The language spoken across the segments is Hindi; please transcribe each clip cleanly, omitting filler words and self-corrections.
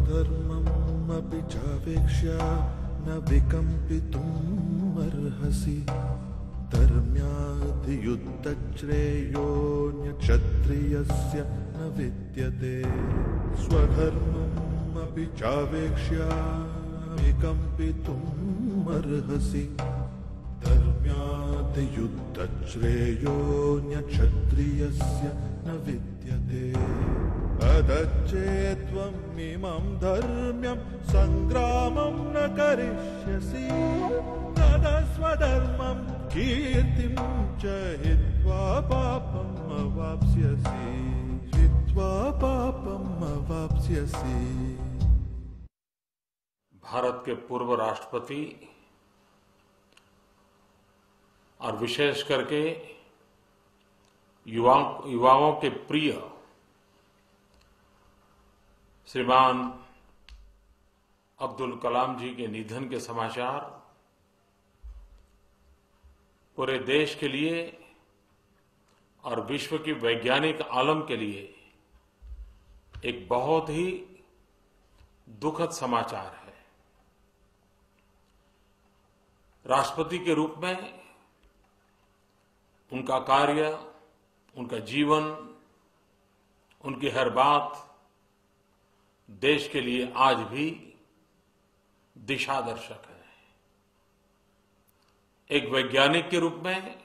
स्वधर्मम् अपि चावेक्ष्य न विकम्पितुम् अर्हसि धर्म्याधियुद्धश्रेयोऽन्यक्षत्रियस्य न विद्यते स्वधर्मम् अपि चावेक्ष्य विकम्पितुम् अर्हसि धर्म्याधियुद्धश्रेयोऽन्यक्षत्रियस्य न विद्यते अदच्चेत्त्वम् इमं धर्म्यं सङ्ग्रामं न करिष्यसि तदा स्वधर्मं कीर्तिं च हित्वा पापम् अवाप्स्यसि भारत के पूर्व राष्ट्रपति और विशेष करके युवाओं के प्रिय श्रीमान अब्दुल कलाम जी के निधन के समाचार पूरे देश के लिए और विश्व की वैज्ञानिक आलम के लिए एक बहुत ही दुखद समाचार है। राष्ट्रपति के रूप में उनका कार्य, उनका जीवन, उनकी हर बात देश के लिए आज भी दिशादर्शक है। एक वैज्ञानिक के रूप में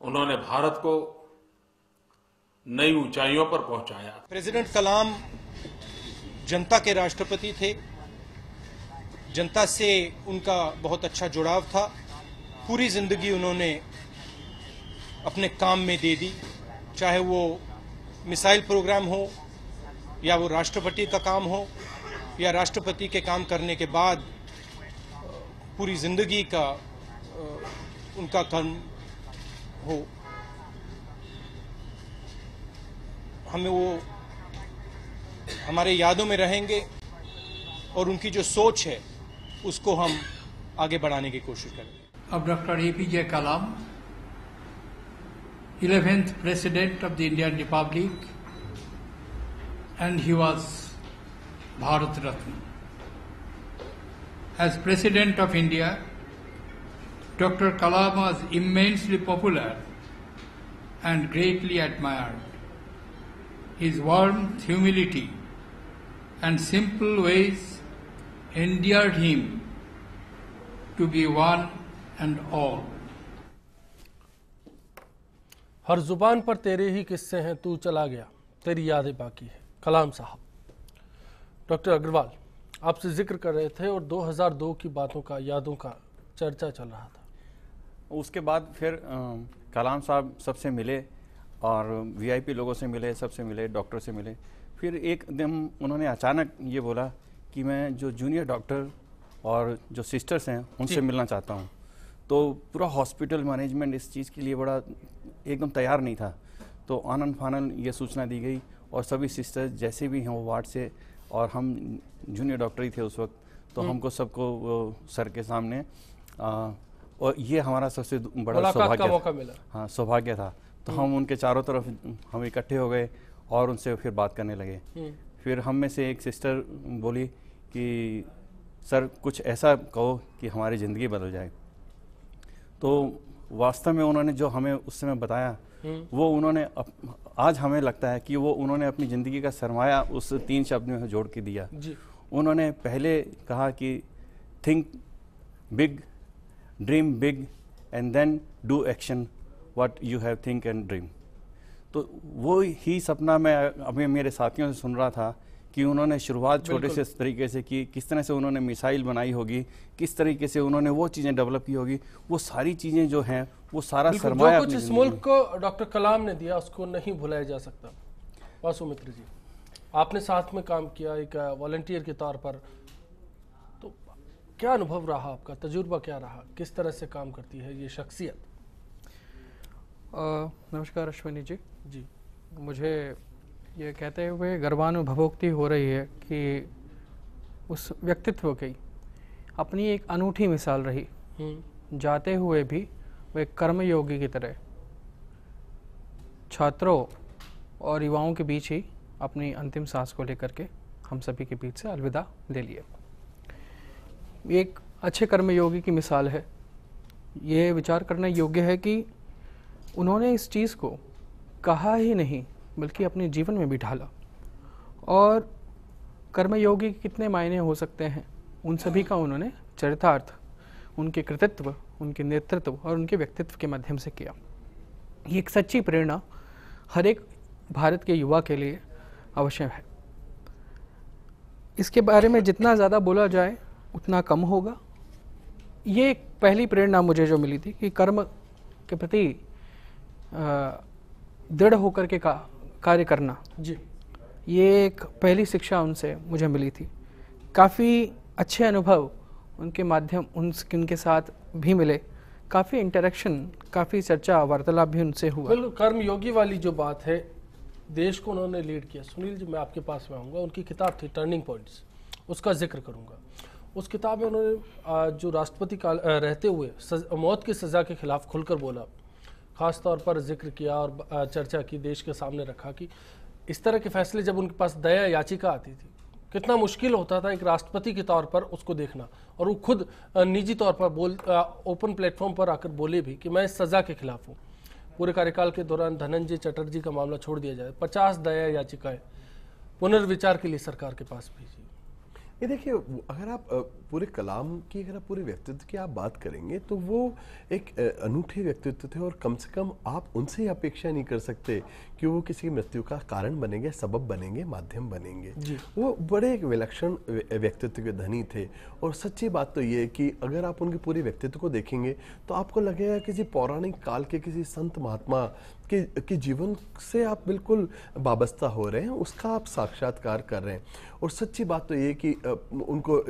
उन्होंने भारत को नई ऊंचाइयों पर पहुंचाया। प्रेसिडेंट कलाम जनता के राष्ट्रपति थे। जनता से उनका बहुत अच्छा जुड़ाव था। पूरी जिंदगी उन्होंने अपने काम में दे दी, चाहे वो मिसाइल प्रोग्राम हो या वो राष्ट्रपति का काम हो या राष्ट्रपति के काम करने के बाद पूरी जिंदगी का उनका कर्म हो। हमें वो हमारे यादों में रहेंगे और उनकी जो सोच है उसको हम आगे बढ़ाने की कोशिश करेंगे। अब doctor APJ Kalam 11th President of the Indian Republic and he was Bharat Ratna. As President of India, Dr. Kalam was immensely popular and greatly admired. His warmth, humility, and simple ways endeared him to be one and all. हर जुबान पर तेरे ही किस्से हैं, तू चला गया तेरी यादें बाकी है। कलाम साहब, डॉक्टर अग्रवाल आपसे जिक्र कर रहे थे और 2002 की बातों का, यादों का चर्चा चल रहा था। उसके बाद फिर कलाम साहब सबसे मिले और VIP लोगों से मिले, सबसे मिले, डॉक्टर से मिले। फिर एक दिन उन्होंने अचानक ये बोला कि मैं जो जूनियर डॉक्टर और जो सिस्टर्स हैं उनसे मिलना चाहता हूँ। तो पूरा हॉस्पिटल मैनेजमेंट इस चीज़ के लिए बड़ा एकदम तैयार नहीं था। तो आनन फानन ये सूचना दी गई और सभी सिस्टर्स जैसे भी हैं वो वार्ड से, और हम जूनियर डॉक्टर ही थे उस वक्त, तो हमको सबको सर के सामने और ये हमारा सबसे बड़ा सौभाग्य मौका मिला। हाँ, सौभाग्य था। तो हम उनके चारों तरफ हम इकट्ठे हो गए और उनसे फिर बात करने लगे। फिर हम में से एक सिस्टर बोली कि सर कुछ ऐसा कहो कि हमारी ज़िंदगी बदल जाए। तो वास्तव में उन्होंने जो हमें उस समय बताया वो उन्होंने आज हमें लगता है कि वो उन्होंने अपनी ज़िंदगी का सरमाया उस 3 शब्द में जोड़ के दिया। उन्होंने पहले कहा कि think big, dream big and then do action what you have think and dream. तो वो ही सपना मैं अभी मेरे साथियों से सुन रहा था कि उन्होंने शुरुआत छोटे से तरीके से की, किस तरह से उन्होंने मिसाइल बनाई होगी, किस तरीके से उन्होंने वो चीज़ें डेवलप की होगी। वो सारी चीज़ें जो हैं वो सारा सरमाया जो कुछ इस मुल्क को डॉक्टर कलाम ने दिया उसको नहीं भुलाया जा सकता। वासुमित्र जी, आपने साथ में काम किया एक वॉलंटियर के तौर पर, तो क्या अनुभव रहा आपका, तजुर्बा क्या रहा, किस तरह से काम करती है ये शख्सियत? नमस्कार अश्विनी जी। मुझे ये कहते हुए गर्वानुभवोक्ति हो रही है कि उस व्यक्तित्व की अपनी एक अनूठी मिसाल रही। जाते हुए भी वो एक कर्मयोगी की तरह छात्रों और युवाओं के बीच ही अपनी अंतिम सांस को लेकर के हम सभी के बीच से अलविदा ले लिए। एक अच्छे कर्मयोगी की मिसाल है। ये विचार करना योग्य है कि उन्होंने इस चीज़ को कहा ही नहीं बल्कि अपने जीवन में भी ढाला। और कर्मयोगी के कितने मायने हो सकते हैं, उन सभी का उन्होंने चरितार्थ उनके कृतित्व, उनके नेतृत्व और उनके व्यक्तित्व के माध्यम से किया। ये एक सच्ची प्रेरणा हर एक भारत के युवा के लिए अवश्य है। इसके बारे में जितना ज़्यादा बोला जाए उतना कम होगा। ये एक पहली प्रेरणा मुझे जो मिली थी कि कर्म के प्रति दृढ़ होकर के कार्य करना जी, ये एक पहली शिक्षा उनसे मुझे मिली थी। काफ़ी अच्छे अनुभव उनके माध्यम उनके साथ भी मिले, काफ़ी इंटरेक्शन, काफ़ी चर्चा वार्तालाप भी उनसे हुआ। बिल्कुल कर्मयोगी वाली जो बात है, देश को उन्होंने लीड किया। सुनील जी, मैं आपके पास में आऊँगा। उनकी किताब थी टर्निंग पॉइंट्स, उसका जिक्र करूँगा। उस किताब में उन्होंने जो राष्ट्रपति काल रहते हुए मौत की सज़ा के खिलाफ खुलकर बोला, ख़ास तौर पर जिक्र किया और चर्चा की, देश के सामने रखा कि इस तरह के फैसले जब उनके पास दया याचिका आती थी, कितना मुश्किल होता था एक राष्ट्रपति के तौर पर उसको देखना। और वो खुद निजी तौर पर ओपन प्लेटफॉर्म पर आकर बोले भी कि मैं इस सज़ा के खिलाफ हूँ। पूरे कार्यकाल के दौरान धनंजय चटर्जी का मामला छोड़ दिया जाए, 50 दया याचिकाएं पुनर्विचार के लिए सरकार के पास भेजी। ये देखिए, अगर आप पूरे कलाम की, अगर आप पूरे व्यक्तित्व की आप बात करेंगे तो वो एक अनूठे व्यक्तित्व थे। और कम से कम आप उनसे अपेक्षा नहीं कर सकते कि वो किसी की मृत्यु का कारण बनेंगे, सबब बनेंगे, माध्यम बनेंगे। वो बड़े एक विलक्षण व्यक्तित्व के धनी थे। और सच्ची बात तो ये है कि अगर आप उनके पूरे व्यक्तित्व को देखेंगे तो आपको लगेगा किसी पौराणिक काल के किसी संत महात्मा के जीवन से आप बिल्कुल वाबस्ता हो रहे हैं, उसका आप साक्षात्कार कर रहे हैं। और सच्ची बात तो ये कि उनको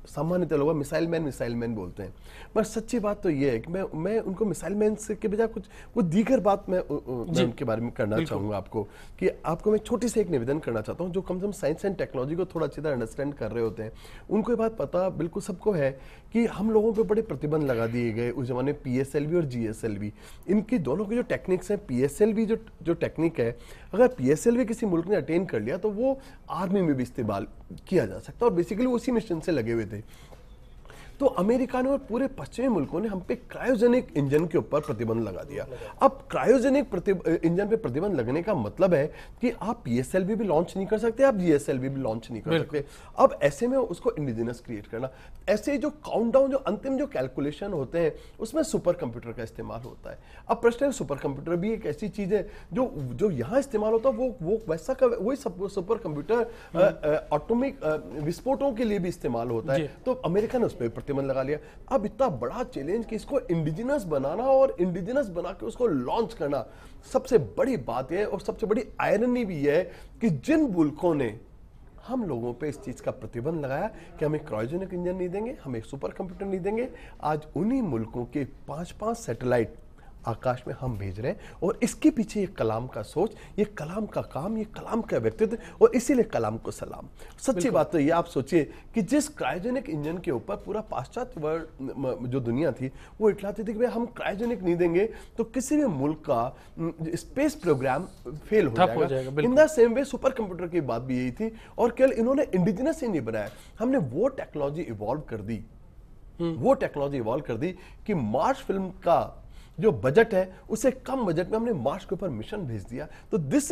सामान्यतः लोग मिसाइल मैन बोलते हैं, पर सच्ची बात तो ये है कि मैं उनको मिसाइल मैन से के बजाय कुछ दीगर बात मैं उनके बारे में करना चाहूँगा आपको, कि आपको मैं छोटी सी एक निवेदन करना चाहता हूँ। जो कम से कम साइंस एंड टेक्नोलॉजी को थोड़ा अच्छी तरह अंडरस्टैंड कर रहे होते हैं, उनको ये बात पता बिल्कुल सबको है कि हम लोगों पे बड़े प्रतिबंध लगा दिए गए उस जमाने में। PSLV और GSLV, इनकी दोनों की जो टेक्निक्स हैं, PSLV जो टेक्निक है, अगर PSLV किसी मुल्क ने अटेन कर लिया तो वो आर्मी में भी इस्तेमाल किया जा सकता है। और बेसिकली उसी मिशन से लगे हुए थे। तो अमेरिका ने और पूरे पश्चिमी मुल्कों ने हम पे क्रायोजेनिक इंजन के ऊपर प्रतिबंध लगा दिया। अब क्रायोजेनिक इंजन पे प्रतिबंध लगने का मतलब है कि आप PSLV भी लॉन्च नहीं कर सकते, आप GSLV भी लॉन्च नहीं कर सकते। अब ऐसे में उसको इंडिजिनस क्रिएट करना, ऐसे जो काउंटडाउन, जो अंतिम जो कैलकुलेशन होते हैं, उसमें सुपर कंप्यूटर का इस्तेमाल होता है। अब प्रश्न है, सुपर कंप्यूटर भी एक ऐसी चीज है जो यहाँ इस्तेमाल होता है, वो वैसा का वही सुपर कंप्यूटर एटॉमिक विस्फोटों के लिए भी इस्तेमाल होता है। तो अमेरिका ने उस पर प्रतिबंध लगा लिया। अब इतना बड़ा चैलेंज कि इसको इंडिजिनस बनाना और इंडिजिनस बना के उसको लॉन्च करना, सबसे बड़ी बात है। और सबसे बड़ी आयरनी भी है कि जिन मुल्कों ने हम लोगों पे इस चीज का प्रतिबंध लगाया कि हमें क्रायोजेनिक इंजन नहीं देंगे, हमें सुपर कंप्यूटर नहीं देंगे, आज उन्हीं मुल्कों के 5-5 सैटेलाइट आकाश में हम भेज रहे हैं। और इसके पीछे ये कलाम का सोच, ये कलाम का काम, ये कलाम का व्यक्तित्व, और इसीलिए कलाम को सलाम। सच्ची बात तो ये आप सोचिए कि जिस क्रायोजेनिक इंजन के ऊपर पूरा पाश्चात्य वर्ल्ड जो दुनिया थी वो इतलाती थी कि भाई हम क्रायोजेनिक नहीं देंगे तो किसी भी मुल्क का स्पेस प्रोग्राम फेल हो जाएगा। In the same way super computer की बात भी यही थी। और केवल इन्होंने इंडिजिनस ही नहीं बनाया, हमने वो टेक्नोलॉजी इवॉल्व कर दी कि मार्स फिल्म का जो बजट है उससे कम बजट में हमने मार्स के ऊपर मिशन भेज दिया। तो दिस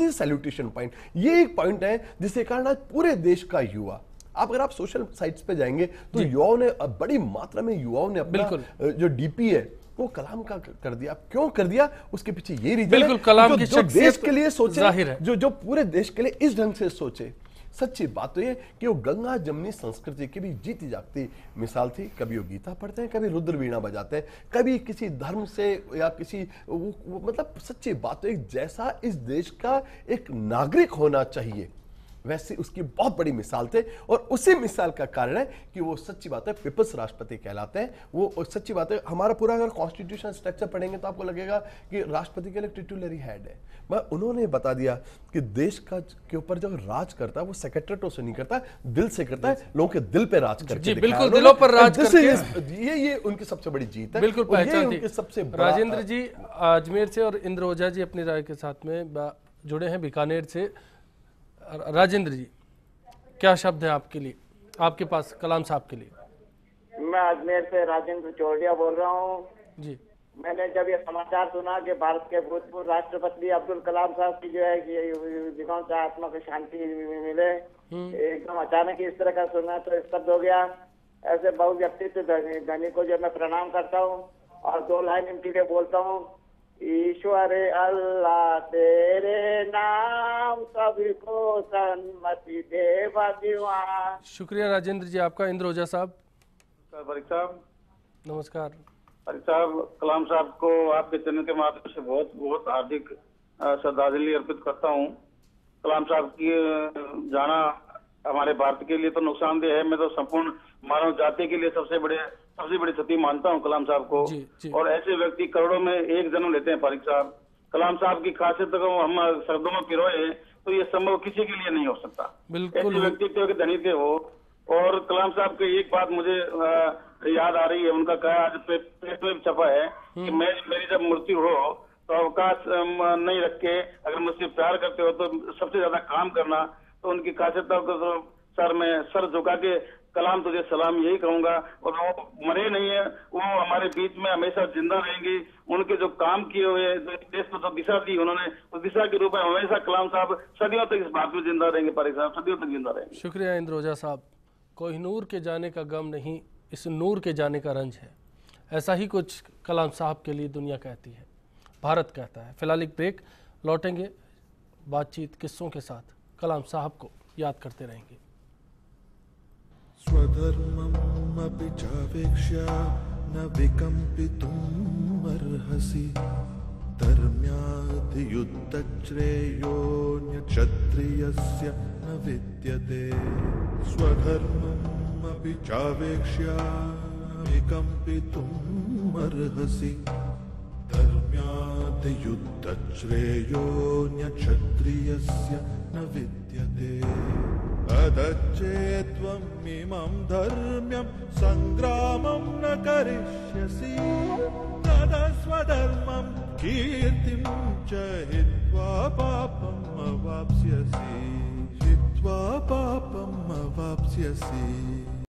इज सैल्यूटेशन पॉइंट। ये एक पॉइंट है जिसके कारण आज पूरे देश का युवा, अगर आप सोशल साइट्स पे जाएंगे तो युवाओं ने, बड़ी मात्रा में युवाओं ने अपना जो डीपी है वो कलाम का कर दिया। क्यों कर दिया, उसके पीछे ये रीजन है, कलाम की जो देश के लिए सोचे, जो पूरे देश के लिए इस ढंग से सोचे। सच्ची बात तो ये कि वो गंगा जमनी संस्कृति की भी जीती जागती मिसाल थी। कभी वो गीता पढ़ते हैं, कभी रुद्र वीणा बजाते हैं, कभी किसी धर्म से या किसी मतलब सच्ची बात तो एक जैसा इस देश का एक नागरिक होना चाहिए वैसे उसकी बहुत बड़ी मिसाल थे। और उसी मिसाल का कारण है कि वो सच्ची बात है पीपल्स राष्ट्रपति कहलाते हैं। वो सच्ची बात है, हमारा पूरा अगर कॉन्स्टिट्यूशन स्ट्रक्चर पढ़ेंगे तो आपको लगेगा कि राष्ट्रपति के लिए टिटुलरी हेड है। उन्होंने बता दिया कि देश का के ऊपर जो राज करता है वो सेक्रेटरीटों से नहीं करता, दिल से करता है, लोगों के दिल पे राज करके बिल्कुल दिलों पर राज करके ये उनकी सबसे बड़ी जीत है। बिल्कुल पहचान उनकी सबसे राजेंद्र जी अजमेर से और इंद्र ओझा जी अपनी राय के साथ में जुड़े हैं बीकानेर से। राजेंद्र जी, क्या शब्द है आपके लिए, आपके पास कलाम साहब के लिए? मैं अजमेर से राजेंद्र चौड़िया बोल रहा हूँ जी। मैंने जब ये समाचार सुना कि भारत के भूतपूर्व राष्ट्रपति अब्दुल कलाम साहब की जो है कि दिगंत आत्मा को शांति मिले, एकदम अचानक इस तरह का सुना तो स्तब्ध हो गया। ऐसे बहु व्यक्तित्व धनी को जो मैं प्रणाम करता हूँ और 2 लाइन इनके लिए बोलता हूँ। ईश्वर अल्लाह तेरे नाम सभी को सन्मति दे भगवान। शुक्रिया राजेंद्र जी आपका। इंद्र ओझा साहब। साहब नमस्कार। साहब, कलाम साहब को आपके चैनल के माध्यम से बहुत बहुत हार्दिक श्रद्धांजलि अर्पित करता हूँ। कलाम साहब की जाना हमारे भारत के लिए तो नुकसानदेह है। मैं तो संपूर्ण मानव जाति के लिए सबसे बड़ी क्षति मानता हूँ कलाम साहब को। और ऐसे व्यक्ति करोड़ों में एक जन्म लेते हैं फारिक साहब। कलाम साहब की खासियत को हम शब्दों में पिरोए तो ये संभव किसी के लिए नहीं हो सकता। ऐसे व्यक्तित्व के धनी थे वो। और कलाम साहब की एक बात मुझे याद आ रही है, उनका कहा आज प्रेस में छपा है कि मेरी जब मृत्यु हो तो अवकाश नहीं रख के अगर मुझसे प्यार करते हो तो सबसे ज्यादा काम करना। तो उनकी खासियतों को तो सर मैं सर झुका के कलाम तुझे सलाम यही कहूंगा। और वो मरे नहीं है, वो हमारे बीच में हमेशा जिंदा रहेंगे। उनके जो काम किए हुए देश को जो दिशा दी उन्होंने, उस दिशा के रूप में हमेशा कलाम साहब सदियों तक इस बात में जिंदा रहेंगे। पारिक साहब सदियों तक जिंदा रहेंगे। शुक्रिया इंद्र ओझा साहब। कोहिनूर के जाने का गम नहीं, इस नूर के जाने का रंज है। ऐसा ही कुछ कलाम साहब के लिए दुनिया कहती है, भारत कहता है। फिलहाल एक ब्रेक, लौटेंगे बातचीत किस्सों के साथ, कलाम साहब को याद करते रहेंगे। स्वधर्मम् अपि चावेक्ष्य न विकम्पितुम् अर्हसि धर्म्याद् युद्धश्रेयोऽन्य क्षत्रियस्य न विद्यते। स्वधर्मम् अपि चावेक्ष्य विकम्पितुम् अर्हसि धर्म्याद् युद्धश्रेयोऽन्य क्षत्रियस्य न विद्यते। अदच्चेत्त्वम् इमं धर्म्यं सङ्ग्रामं न करिष्यसि तदस्वधर्मं कीर्तिं च हित्वा पापम् अवाप्स्यसि। हित्वा पापम् अवाप्स्यसि।